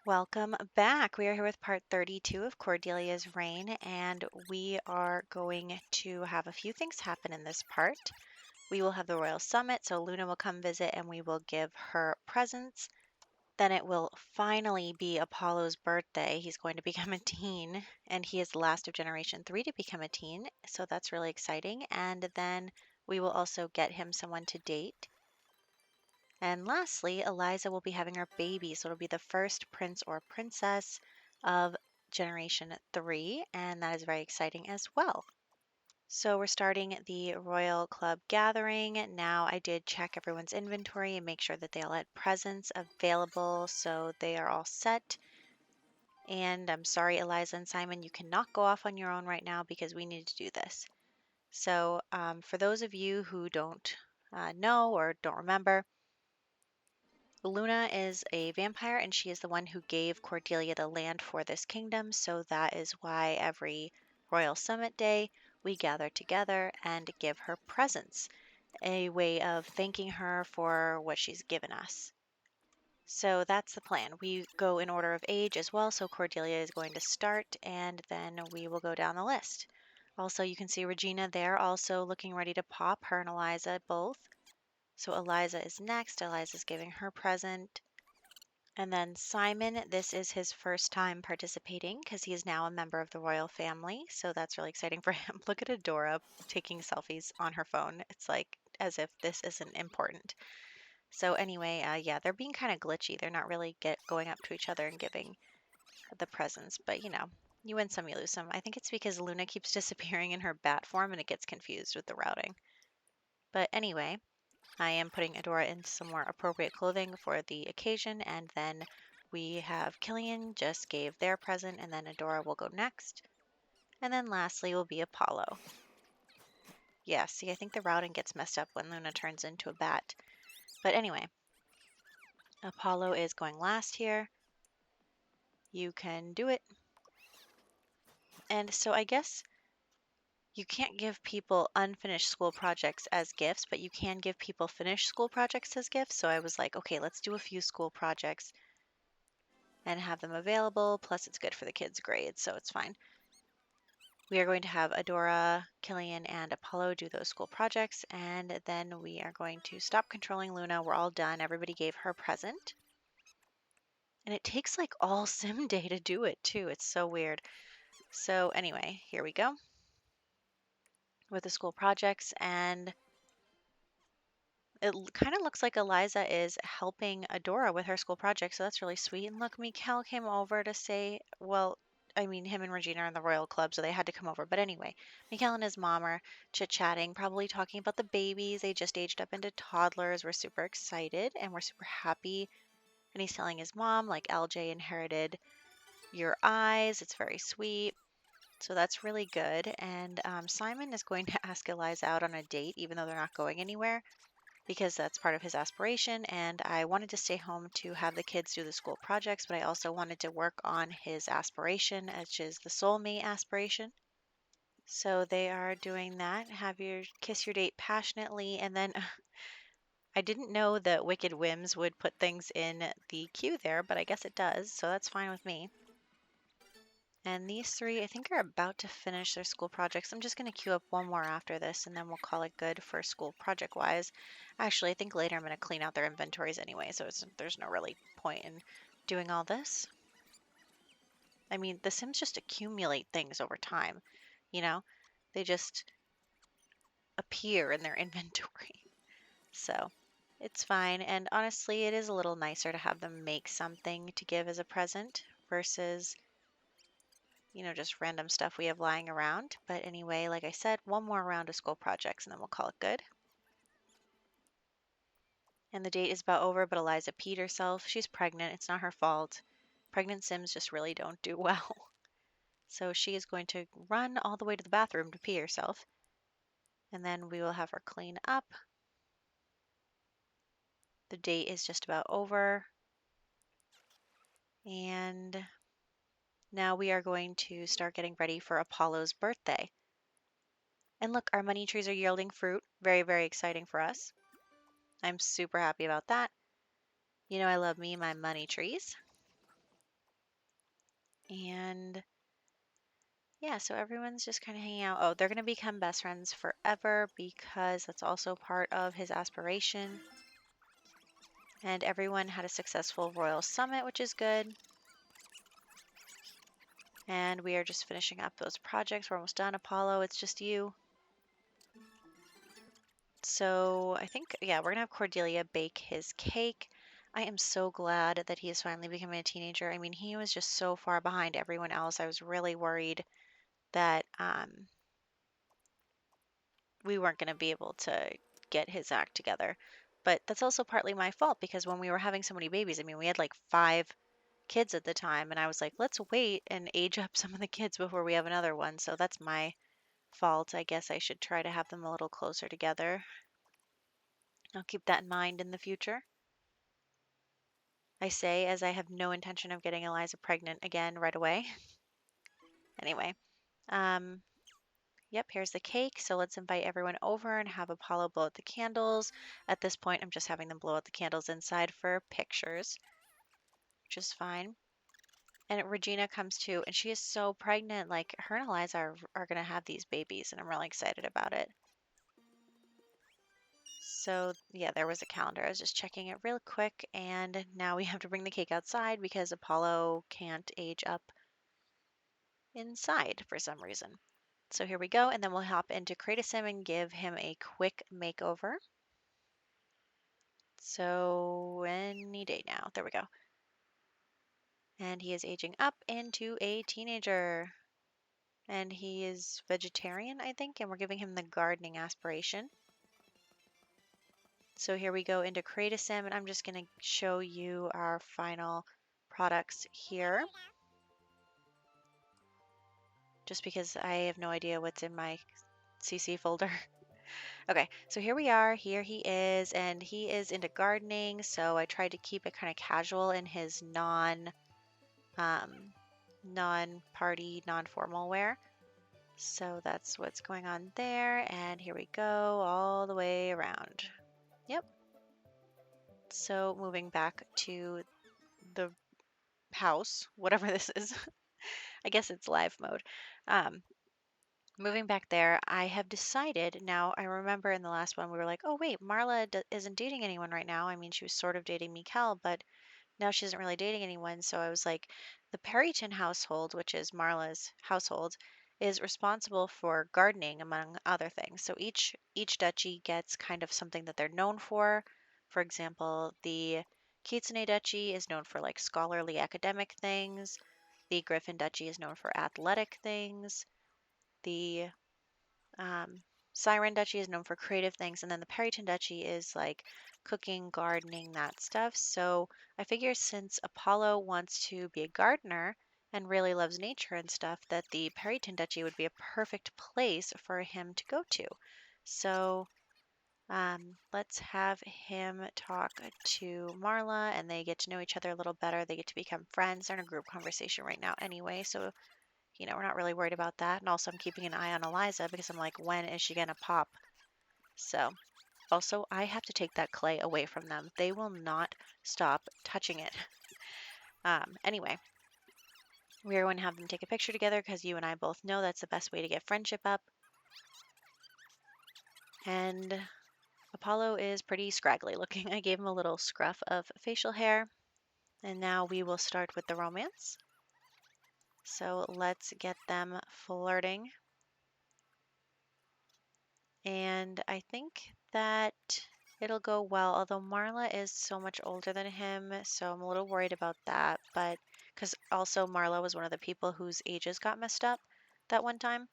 Welcome back. We are here with part 32 of Cordelia's Reign, and we are going to have a few things happen in this part. We will have the Royal Summit, so Luna will come visit and we will give her presents. Then it will finally be Apollo's birthday. He's going to become a teen, and he is the last of Generation 3 to become a teen, so that's really exciting. And then we will also get him someone to date. And lastly, Eliza will be having her baby, so it'll be the first prince or princess of Generation 3, and that is very exciting as well. So we're starting the Royal Club gathering. Now I did check everyone's inventory and make sure that they all had presents available, so they are all set. And I'm sorry, Eliza and Simon, you cannot go off on your own right now because we need to do this. So for those of you who don't know or don't remember, Luna is a vampire and she is the one who gave Cordelia the land for this kingdom, so that is why every Royal Summit Day we gather together and give her presents, a way of thanking her for what she's given us. So that's the plan. We go in order of age as well, so Cordelia is going to start and then we will go down the list. Also, you can see Regina there also looking ready to pop, her and Eliza both. So Eliza is next. Eliza's giving her present. And then Simon, this is his first time participating because he is now a member of the royal family. So that's really exciting for him. Look at Adora taking selfies on her phone. It's like as if this isn't important. So anyway, yeah, they're being kind of glitchy. They're not really going up to each other and giving the presents. But you win some, you lose some. I think it's because Luna keeps disappearing in her bat form and it gets confused with the routing. But anyway, I am putting Adora in some more appropriate clothing for the occasion, and then we have Killian just gave their present, and then Adora will go next. And then lastly will be Apollo. Yeah, see, I think the routing gets messed up when Luna turns into a bat. But anyway, Apollo is going last here. You can do it. And so I guess you can't give people unfinished school projects as gifts, but you can give people finished school projects as gifts. So I was like, okay, let's do a few school projects and have them available. Plus, it's good for the kids' grades, so it's fine. We are going to have Adora, Killian, and Apollo do those school projects, and then we are going to stop controlling Luna. We're all done. Everybody gave her present. And it takes like all sim day to do it, too. It's so weird. So, anyway, here we go with the school projects, and it kind of looks like Eliza is helping Adora with her school project, so that's really sweet. And look, Mikkel came over to say, well, I mean, him and Regina are in the Royal Club, so they had to come over. But anyway, Mikkel and his mom are chit-chatting, probably talking about the babies. They just aged up into toddlers. We're super excited, and we're super happy. And he's telling his mom, like, LJ inherited your eyes. It's very sweet. So that's really good. And Simon is going to ask Eliza out on a date, even though they're not going anywhere, because that's part of his aspiration. And I wanted to stay home to have the kids do the school projects, but I also wanted to work on his aspiration, which is the soulmate aspiration. So they are doing that. Have your kiss your date passionately. And then I didn't know that Wicked Whims would put things in the queue there, but I guess it does. So that's fine with me. And these three, I think, are about to finish their school projects. I'm just going to queue up one more after this, and then we'll call it good for school project-wise. Actually, I think later I'm going to clean out their inventories anyway, so there's no really point in doing all this. I mean, the Sims just accumulate things over time, you know? They just appear in their inventory. So it's fine, and honestly, it is a little nicer to have them make something to give as a present versus just random stuff we have lying around. But anyway, like I said, one more round of school projects and then we'll call it good. And the date is about over, but Eliza peed herself. She's pregnant. It's not her fault. Pregnant Sims just really don't do well. So she is going to run all the way to the bathroom to pee herself. And then we will have her clean up. The date is just about over. And now we are going to start getting ready for Apollo's birthday. And look, our money trees are yielding fruit. Very, very exciting for us. I'm super happy about that. I love me my money trees. And yeah, so everyone's just kind of hanging out. Oh, they're going to become best friends forever because that's also part of his aspiration. And everyone had a successful royal summit, which is good. And we are just finishing up those projects. We're almost done. Apollo, it's just you. So I think, yeah, we're going to have Cordelia bake his cake. I am so glad that he is finally becoming a teenager. I mean, he was just so far behind everyone else. I was really worried that we weren't going to be able to get his act together. But that's also partly my fault because when we were having so many babies, I mean, we had like 5 kids at the time, and I was like, let's wait and age up some of the kids before we have another one. So that's my fault. I guess I should try to have them a little closer together. I'll keep that in mind in the future. I say as I have no intention of getting Eliza pregnant again right away. Anyway, um, yep, here's the cake. So let's invite everyone over and have Apollo blow out the candles. At this point, I'm just having them blow out the candles inside for pictures, which is fine. And Regina comes too, and she is so pregnant. Like, her and Eliza are going to have these babies, and I'm really excited about it. So, yeah, there was a calendar. I was just checking it real quick, and now we have to bring the cake outside because Apollo can't age up inside for some reason. So here we go, and then we'll hop into Create a Sim and give him a quick makeover. So any day now, there we go. And he is aging up into a teenager. And he is vegetarian, I think, and we're giving him the gardening aspiration. So here we go into Create a Sim, and I'm just going to show you our final products here. Just because I have no idea what's in my CC folder. Okay, so here we are. Here he is, and he is into gardening. So I tried to keep it kind of casual in his non-party, non-formal wear. So that's what's going on there. And here we go, all the way around. Yep. So moving back to the house, whatever this is. I guess it's live mode. Um, Moving back there, I have decided now. I remember in the last one we were like, oh, wait, Marla isn't dating anyone right now. I mean, she was sort of dating Mikkel, but now she isn't really dating anyone. So I was like, the Perryton household, which is Marla's household, is responsible for gardening, among other things. So each duchy gets kind of something that they're known for. For example, the Kitsune Duchy is known for like scholarly academic things. The Griffin Duchy is known for athletic things. The Siren Duchy is known for creative things, and then the Perryton Duchy is like cooking, gardening, that stuff. So I figure since Apollo wants to be a gardener and really loves nature and stuff, that the Perryton Duchy would be a perfect place for him to go to. So let's have him talk to Marla, and they get to know each other a little better. They get to become friends. They're in a group conversation right now anyway, so we're not really worried about that. And also, I'm keeping an eye on Eliza because I'm like, when is she going to pop? So, also, I have to take that clay away from them. They will not stop touching it. Anyway, we are going to have them take a picture together because you and I both know that's the best way to get friendship up. And Apollo is pretty scraggly looking. I gave him a little scruff of facial hair. And now we will start with the romance. So let's get them flirting. And I think that it'll go well, although Marla is so much older than him, so I'm a little worried about that. But because also Marla was one of the people whose ages got messed up that one time.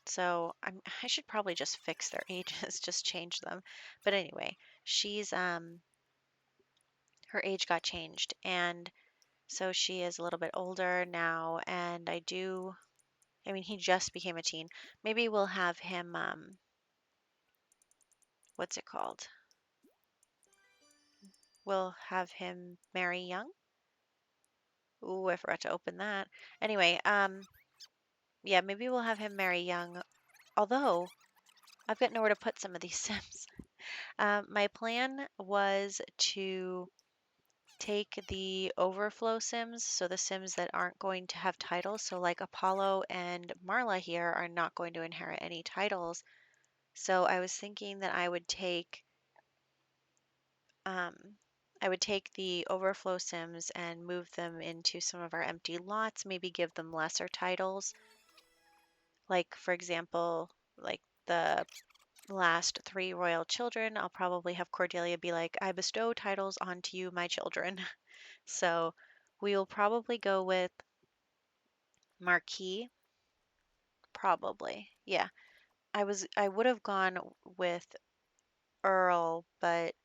So I should probably just fix their ages, just change them. But anyway, she's her age got changed, and so she is a little bit older now. And I mean, he just became a teen. Maybe we'll have him what's it called? We'll have him marry young. Ooh, I forgot to open that. Anyway, yeah, maybe we'll have him marry young. Although I've got nowhere to put some of these Sims. My plan was to take the overflow Sims, so the Sims that aren't going to have titles. So, like Apollo and Marla here are not going to inherit any titles. So, I was thinking that um, I would take the overflow Sims and move them into some of our empty lots, maybe give them lesser titles. Like, for example, like the last three royal children, I'll probably have Cordelia be like, I bestow titles onto you, my children. So we will probably go with Marquis, probably. Yeah. I would have gone with Earl, but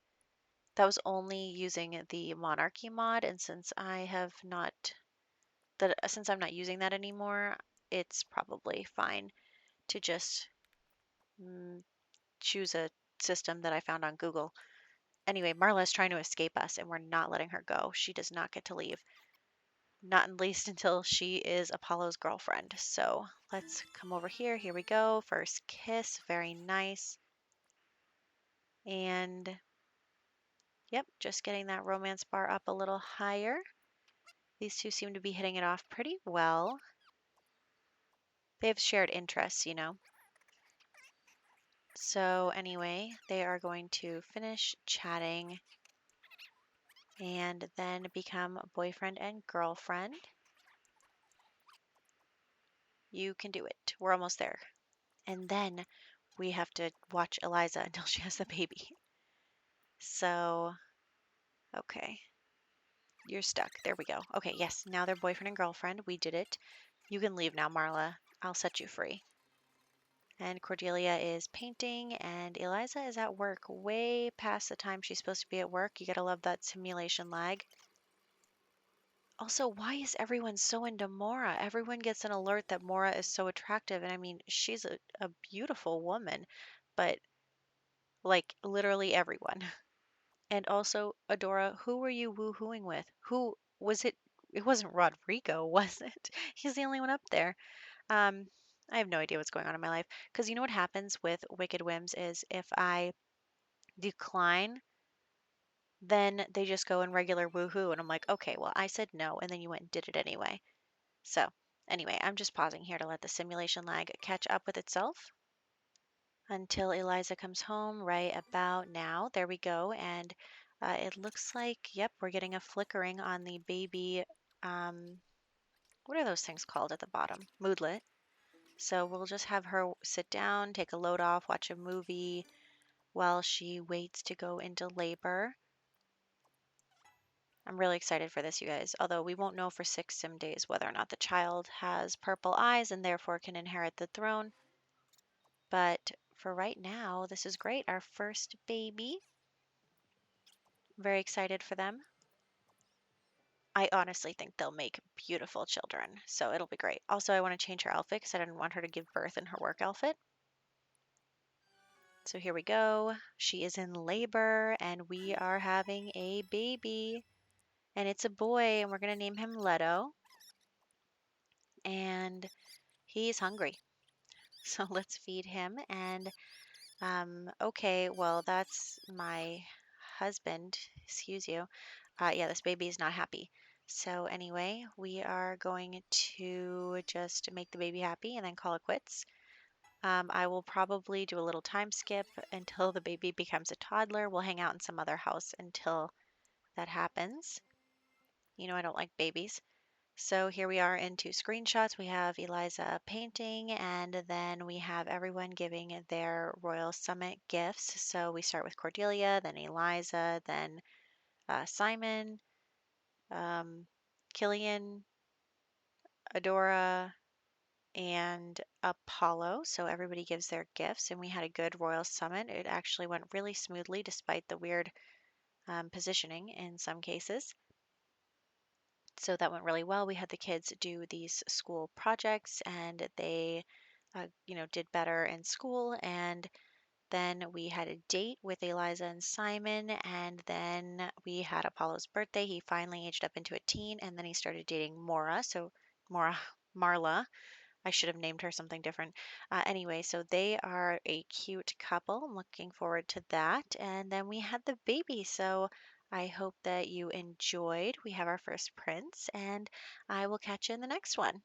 that was only using the monarchy mod, and since I'm not using that anymore, it's probably fine to just mm, choose a system that I found on Google. Anyway, Marla is trying to escape us, and we're not letting her go. She does not get to leave. Not at least until she is Apollo's girlfriend. So let's come over here. Here we go. First kiss. Very nice. And yep, just getting that romance bar up a little higher. These two seem to be hitting it off pretty well. They have shared interests, you know. So anyway, they are going to finish chatting and then become boyfriend and girlfriend. You can do it. We're almost there. And then we have to watch Eliza until she has the baby. So, okay. You're stuck. There we go. Okay, yes, now they're boyfriend and girlfriend. We did it. You can leave now, Marla. I'll set you free. And Cordelia is painting, and Eliza is at work way past the time she's supposed to be at work. You gotta love that simulation lag. Also, why is everyone so into Mora? Everyone gets an alert that Mora is so attractive, and I mean, she's a beautiful woman, but like literally everyone. And also, Adora, who were you woohooing with? Who was it? It wasn't Rodrigo, was it? He's the only one up there. Um, I have no idea what's going on in my life. Because you know what happens with Wicked Whims is if I decline, then they just go in regular woohoo. And I'm like, okay, well, I said no. And then you went and did it anyway. So, anyway, I'm just pausing here to let the simulation lag catch up with itself until Eliza comes home right about now. There we go. And it looks like, yep, we're getting a flickering on the baby. Um, what are those things called at the bottom? Moodlet. So we'll just have her sit down, take a load off, watch a movie while she waits to go into labor. I'm really excited for this, you guys. Although we won't know for 6 sim days whether or not the child has purple eyes and therefore can inherit the throne. But for right now, this is great. Our first baby. Very excited for them. I honestly think they'll make beautiful children, so it'll be great. Also, I want to change her outfit because I didn't want her to give birth in her work outfit. So here we go. She is in labor, and we are having a baby. And it's a boy, and we're going to name him Leto. And he's hungry. So let's feed him. And okay, well, that's my husband. Excuse you. Yeah, this baby is not happy. So anyway, we are going to just make the baby happy and then call it quits. I will probably do a little time skip until the baby becomes a toddler. We'll hang out in some other house until that happens. You know, I don't like babies. So here we are in two screenshots. We have Eliza painting, and then we have everyone giving their Royal Summit gifts. So we start with Cordelia, then Eliza, then Simon, Killian, Adora, and Apollo. So everybody gives their gifts, and we had a good Royal Summit. It actually went really smoothly despite the weird positioning in some cases. So that went really well. We had the kids do these school projects, and they, did better in school. And then we had a date with Eliza and Simon, and then we had Apollo's birthday. He finally aged up into a teen, and then he started dating Mora. So Mora, Marla. I should have named her something different. Anyway, so they are a cute couple. I'm looking forward to that. And then we had the baby. So I hope that you enjoyed. We have our first prince, and I will catch you in the next one.